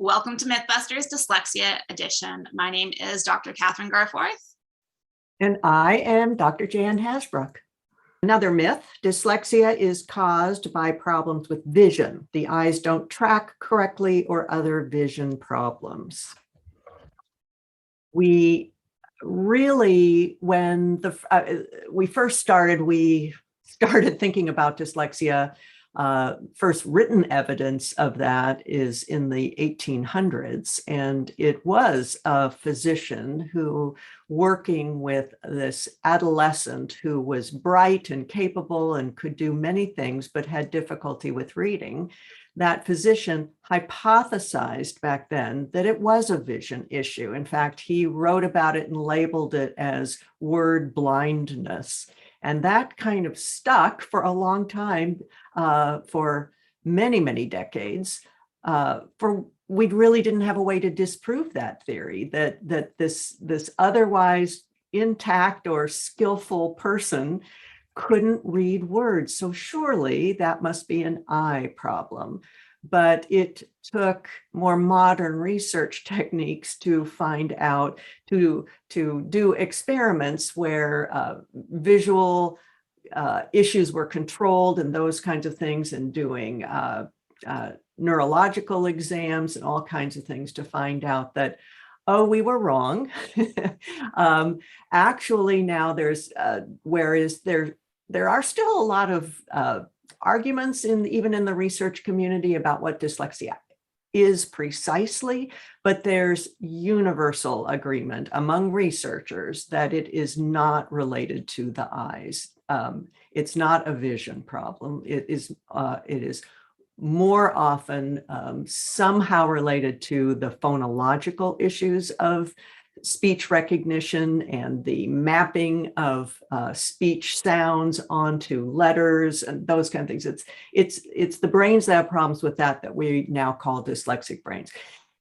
Welcome to Mythbusters Dyslexia Edition. My name is Dr. Kathryn Garforth. And I am Dr. Jan Hasbrouck. Another myth, dyslexia is caused by problems with vision. The eyes don't track correctly or other vision problems. We really, when we started thinking about dyslexia. First written evidence of that is in the 1800s, and it was a physician who, working with this adolescent who was bright and capable and could do many things but had difficulty with reading, that physician hypothesized back then that it was a vision issue. In fact, he wrote about it and labeled it as word blindness. And that kind of stuck for a long time, for many, many decades. We really didn't have a way to disprove that theory, that this otherwise intact or skillful person couldn't read words. So surely that must be an eye problem. But it took more modern research techniques to find out, to do experiments where visual issues were controlled and those kinds of things, and doing neurological exams and all kinds of things to find out that, oh, we were wrong. Actually, now whereas there are still a lot of arguments even in the research community about what dyslexia is precisely, but there's universal agreement among researchers that it is not related to the eyes. It's not a vision problem. It is more often somehow related to the phonological issues of speech recognition and the mapping of speech sounds onto letters and those kind of things. It's the brains that have problems with that we now call dyslexic brains.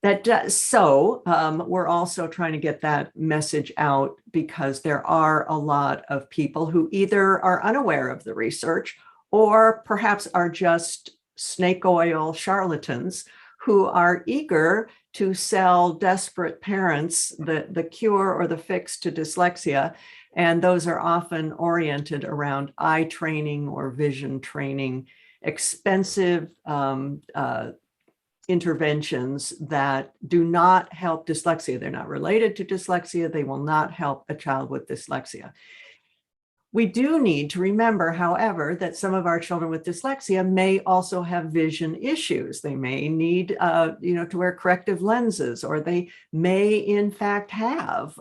We're also trying to get that message out, because there are a lot of people who either are unaware of the research or perhaps are just snake oil charlatans who are eager to sell desperate parents the cure or the fix to dyslexia. And those are often oriented around eye training or vision training, expensive interventions that do not help dyslexia. They're not related to dyslexia. They will not help a child with dyslexia. We do need to remember, however, that some of our children with dyslexia may also have vision issues. They may need, to wear corrective lenses, or they may, in fact, have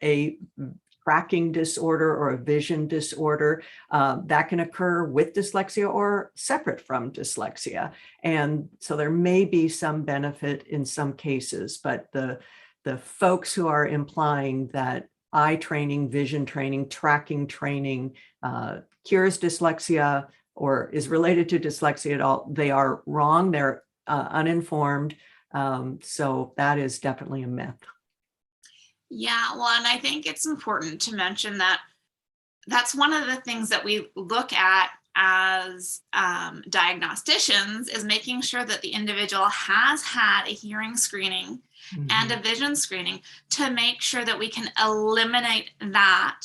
a tracking disorder or a vision disorder that can occur with dyslexia or separate from dyslexia. And so there may be some benefit in some cases, but the folks who are implying that eye training, vision training, tracking training cures dyslexia or is related to dyslexia at all, they are wrong. They're uninformed. So that is definitely a myth. Yeah, well, and I think it's important to mention that that's one of the things that we look at as diagnosticians, is making sure that the individual has had a hearing screening and a vision screening, to make sure that we can eliminate that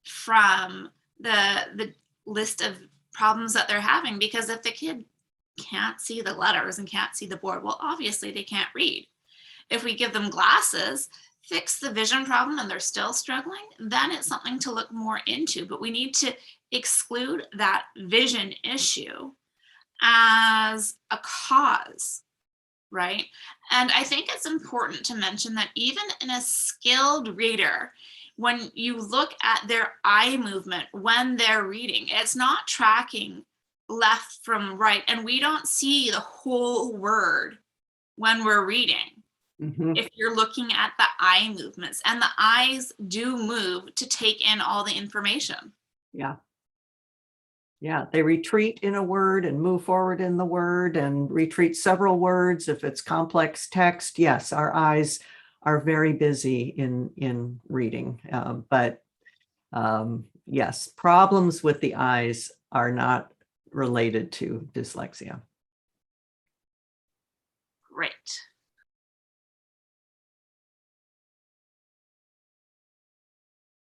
from the list of problems that they're having. Because if the kid can't see the letters and can't see the board, well, obviously they can't read. If we give them glasses, fix the vision problem, and they're still struggling, then it's something to look more into. But we need to exclude that vision issue as a cause, right? And I think it's important to mention that even in a skilled reader, when you look at their eye movement when they're reading, it's not tracking left from right, and we don't see the whole word when we're reading. If you're looking at the eye movements, and the eyes do move to take in all the information. Yeah, they retreat in a word and move forward in the word and retreat several words. If it's complex text, yes, our eyes are very busy in reading. Yes, problems with the eyes are not related to dyslexia. Great.